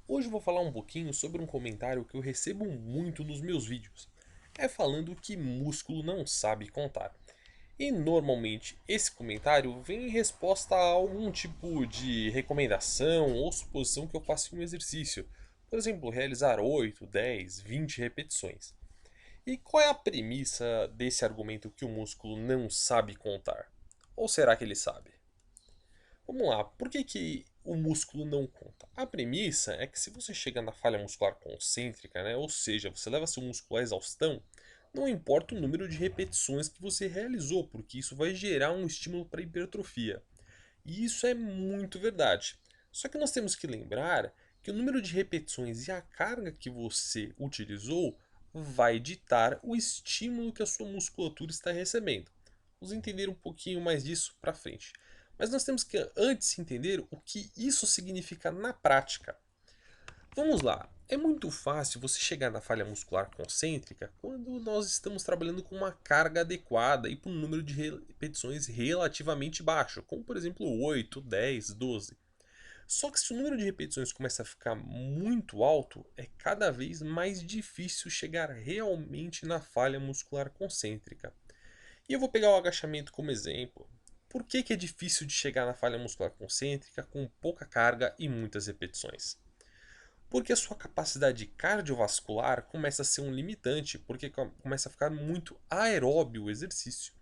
Hoje eu vou falar um pouquinho sobre um comentário que eu recebo muito nos meus vídeos. É falando que músculo não sabe contar. E normalmente esse comentário vem em resposta a algum tipo de recomendação ou suposição que eu faça em um exercício. Por exemplo, realizar 8, 10, 20 repetições. E qual é a premissa desse argumento que o músculo não sabe contar? Ou será que ele sabe? Vamos lá, por que o músculo não conta? A premissa é que se você chega na falha muscular concêntrica, né, ou seja, você leva seu músculo à exaustão, não importa o número de repetições que você realizou, porque isso vai gerar um estímulo para hipertrofia. E isso é muito verdade. Só que nós temos que lembrar que o número de repetições e a carga que você utilizou vai ditar o estímulo que a sua musculatura está recebendo. Vamos entender um pouquinho mais disso para frente. Mas nós temos que antes entender o que isso significa na prática. Vamos lá. É muito fácil você chegar na falha muscular concêntrica quando nós estamos trabalhando com uma carga adequada e com um número de repetições relativamente baixo, como por exemplo 8, 10, 12. Só que se o número de repetições começa a ficar muito alto, é cada vez mais difícil chegar realmente na falha muscular concêntrica. E eu vou pegar o agachamento como exemplo. Por que é difícil de chegar na falha muscular concêntrica com pouca carga e muitas repetições? Porque a sua capacidade cardiovascular começa a ser um limitante, porque começa a ficar muito aeróbio o exercício.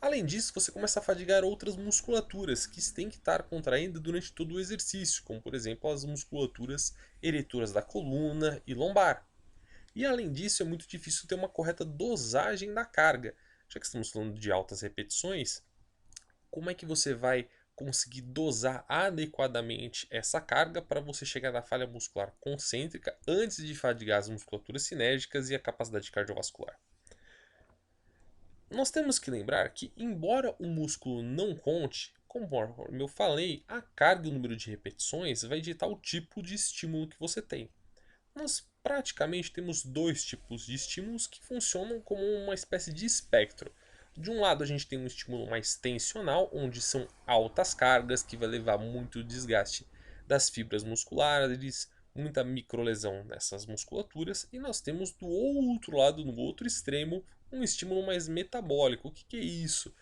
Além disso, você começa a fadigar outras musculaturas que têm que estar contraindo durante todo o exercício, como por exemplo as musculaturas eretoras da coluna e lombar. E além disso, é muito difícil ter uma correta dosagem da carga. Já que estamos falando de altas repetições, como é que você vai conseguir dosar adequadamente essa carga para você chegar na falha muscular concêntrica antes de fadigar as musculaturas sinérgicas e a capacidade cardiovascular? Nós temos que lembrar que, embora o músculo não conte, conforme eu falei, a carga e o número de repetições vai ditar o tipo de estímulo que você tem. Nós praticamente temos dois tipos de estímulos que funcionam como uma espécie de espectro. De um lado, a gente tem um estímulo mais tensional, onde são altas cargas, que vai levar muito desgaste das fibras musculares, muita microlesão nessas musculaturas. E nós temos do outro lado, no outro extremo, um estímulo mais metabólico. O que é isso?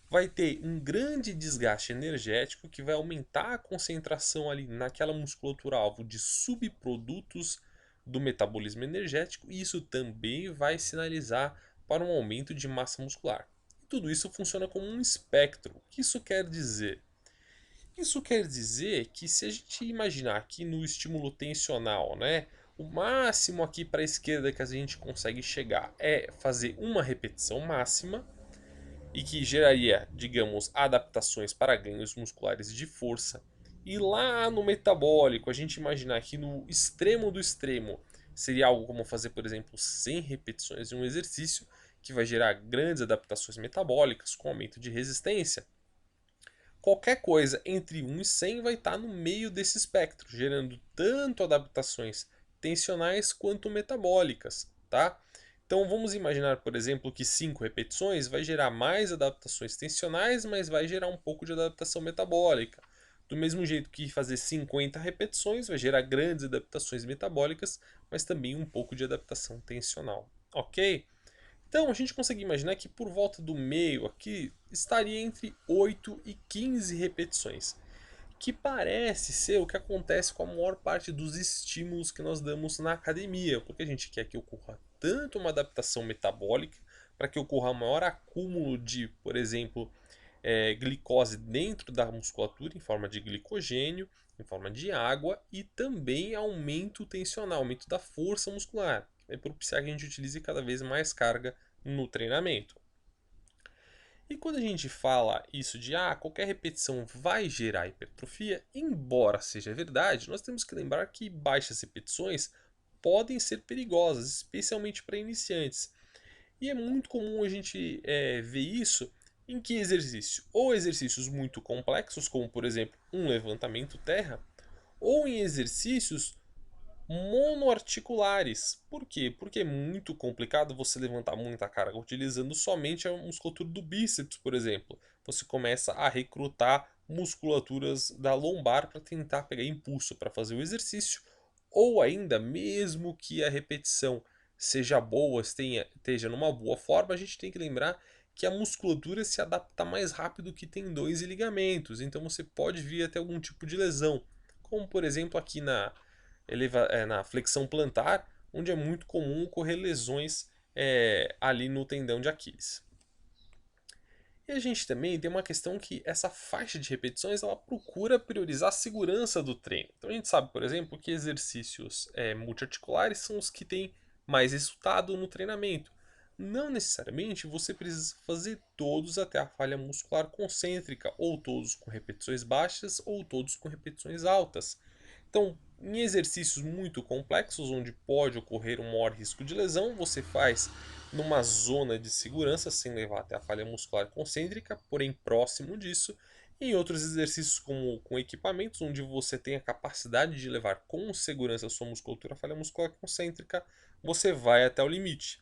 Vai ter um grande desgaste energético que vai aumentar a concentração ali naquela musculatura alvo de subprodutos do metabolismo energético, e isso também vai sinalizar para um aumento de massa muscular. E tudo isso funciona como um espectro. O que isso quer dizer? Isso quer dizer que se a gente imaginar aqui no estímulo tensional, né, o máximo aqui para a esquerda que a gente consegue chegar é fazer uma repetição máxima e que geraria, digamos, adaptações para ganhos musculares de força. E lá no metabólico, a gente imaginar que no extremo do extremo seria algo como fazer, por exemplo, 100 repetições de um exercício, que vai gerar grandes adaptações metabólicas com aumento de resistência. Qualquer coisa entre 1 e 100 vai estar no meio desse espectro, gerando tanto adaptações tensionais quanto metabólicas, tá? Então vamos imaginar, por exemplo, que 5 repetições vai gerar mais adaptações tensionais, mas vai gerar um pouco de adaptação metabólica. Do mesmo jeito que fazer 50 repetições vai gerar grandes adaptações metabólicas, mas também um pouco de adaptação tensional, ok? Então a gente consegue imaginar que por volta do meio aqui estaria entre 8 e 15 repetições, que parece ser o que acontece com a maior parte dos estímulos que nós damos na academia, porque a gente quer que ocorra tanto uma adaptação metabólica, para que ocorra maior acúmulo de, por exemplo, glicose dentro da musculatura em forma de glicogênio, em forma de água, e também aumento tensional, aumento da força muscular, que vai propiciar que a gente utilize cada vez mais carga no treinamento. E quando a gente fala isso de qualquer repetição vai gerar hipertrofia, embora seja verdade, nós temos que lembrar que baixas repetições podem ser perigosas, especialmente para iniciantes. E é muito comum a gente ver isso em que exercício? Ou exercícios muito complexos, como por exemplo um levantamento terra, ou em exercícios monoarticulares. Por quê? Porque é muito complicado você levantar muita carga utilizando somente a musculatura do bíceps, por exemplo. Você começa a recrutar musculaturas da lombar para tentar pegar impulso para fazer o exercício, Ou ainda, mesmo que a repetição seja boa, esteja numa boa forma, a gente tem que lembrar que a musculatura se adapta mais rápido que tendões e ligamentos, então você pode vir a ter algum tipo de lesão, como por exemplo aqui na flexão plantar, onde é muito comum ocorrer lesões ali no tendão de Aquiles. E a gente também tem uma questão que essa faixa de repetições ela procura priorizar a segurança do treino. Então a gente sabe, por exemplo, que exercícios multiarticulares são os que têm mais resultado no treinamento. Não necessariamente você precisa fazer todos até a falha muscular concêntrica, ou todos com repetições baixas, ou todos com repetições altas. Então, em exercícios muito complexos, onde pode ocorrer um maior risco de lesão, você faz numa zona de segurança, sem levar até a falha muscular concêntrica, porém próximo disso. Em outros exercícios, como com equipamentos, onde você tem a capacidade de levar com segurança a sua musculatura à falha muscular concêntrica, você vai até o limite.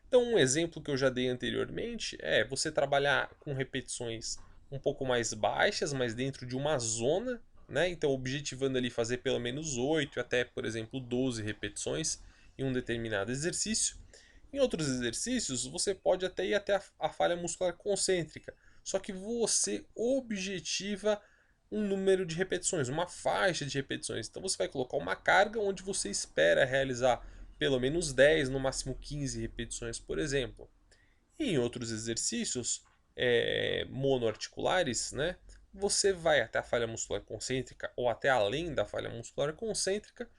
Então, um exemplo que eu já dei anteriormente é você trabalhar com repetições um pouco mais baixas, mas dentro de uma zona, né? Então, objetivando ali fazer pelo menos 8 até, por exemplo, 12 repetições em um determinado exercício. Em outros exercícios, você pode até ir até a falha muscular concêntrica, só que você objetiva um número de repetições, uma faixa de repetições. Então você vai colocar uma carga onde você espera realizar pelo menos 10, no máximo 15 repetições, por exemplo. E em outros exercícios monoarticulares, né, você vai até a falha muscular concêntrica ou até além da falha muscular concêntrica,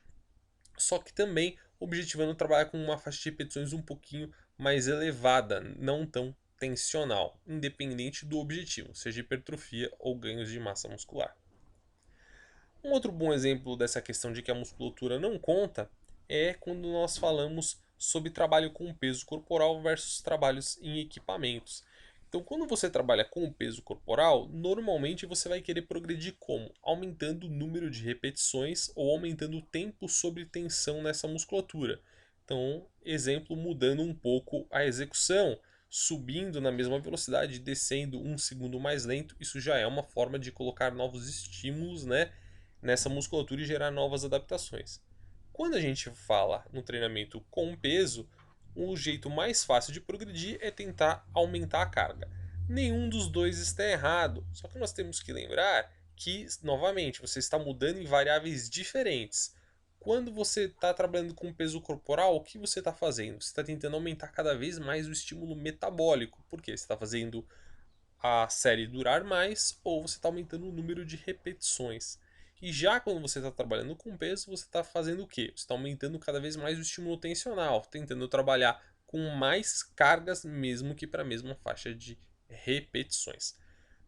só que também objetivando trabalhar com uma faixa de repetições um pouquinho mais elevada, não tão tensional, independente do objetivo, seja hipertrofia ou ganhos de massa muscular. Um outro bom exemplo dessa questão de que a musculatura não conta é quando nós falamos sobre trabalho com peso corporal versus trabalhos em equipamentos. Então, quando você trabalha com o peso corporal, normalmente você vai querer progredir como? Aumentando o número de repetições ou aumentando o tempo sob tensão nessa musculatura. Então, exemplo, mudando um pouco a execução, subindo na mesma velocidade, descendo um segundo mais lento, isso já é uma forma de colocar novos estímulos, né, nessa musculatura e gerar novas adaptações. Quando a gente fala no treinamento com peso, o jeito mais fácil de progredir é tentar aumentar a carga. Nenhum dos dois está errado, só que nós temos que lembrar que, novamente, você está mudando em variáveis diferentes. Quando você está trabalhando com peso corporal, o que você está fazendo? Você está tentando aumentar cada vez mais o estímulo metabólico, porque você está fazendo a série durar mais ou você está aumentando o número de repetições. E já quando você está trabalhando com peso, você está fazendo o quê? Você está aumentando cada vez mais o estímulo tensional, tentando trabalhar com mais cargas, mesmo que para a mesma faixa de repetições.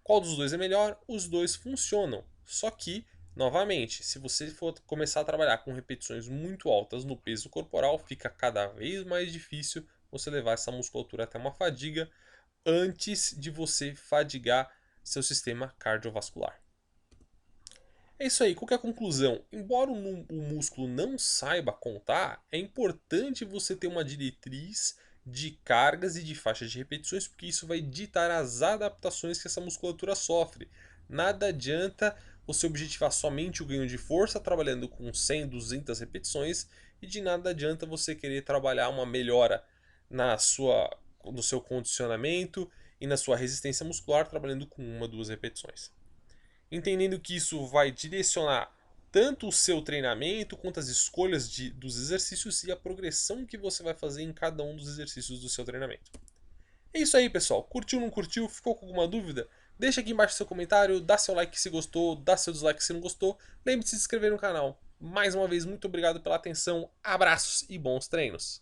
Qual dos dois é melhor? Os dois funcionam. Só que, novamente, se você for começar a trabalhar com repetições muito altas no peso corporal, fica cada vez mais difícil você levar essa musculatura até uma fadiga antes de você fadigar seu sistema cardiovascular. É isso aí, qual que é a conclusão? Embora o músculo não saiba contar, é importante você ter uma diretriz de cargas e de faixas de repetições, porque isso vai ditar as adaptações que essa musculatura sofre. Nada adianta você objetivar somente o ganho de força trabalhando com 100, 200 repetições, e de nada adianta você querer trabalhar uma melhora no seu condicionamento e na sua resistência muscular trabalhando com 1, 2 repetições. Entendendo que isso vai direcionar tanto o seu treinamento quanto as escolhas dos exercícios e a progressão que você vai fazer em cada um dos exercícios do seu treinamento. É isso aí, pessoal. Curtiu, não curtiu? Ficou com alguma dúvida? Deixa aqui embaixo seu comentário, dá seu like se gostou, dá seu dislike se não gostou. Lembre-se de se inscrever no canal. Mais uma vez, muito obrigado pela atenção, abraços e bons treinos.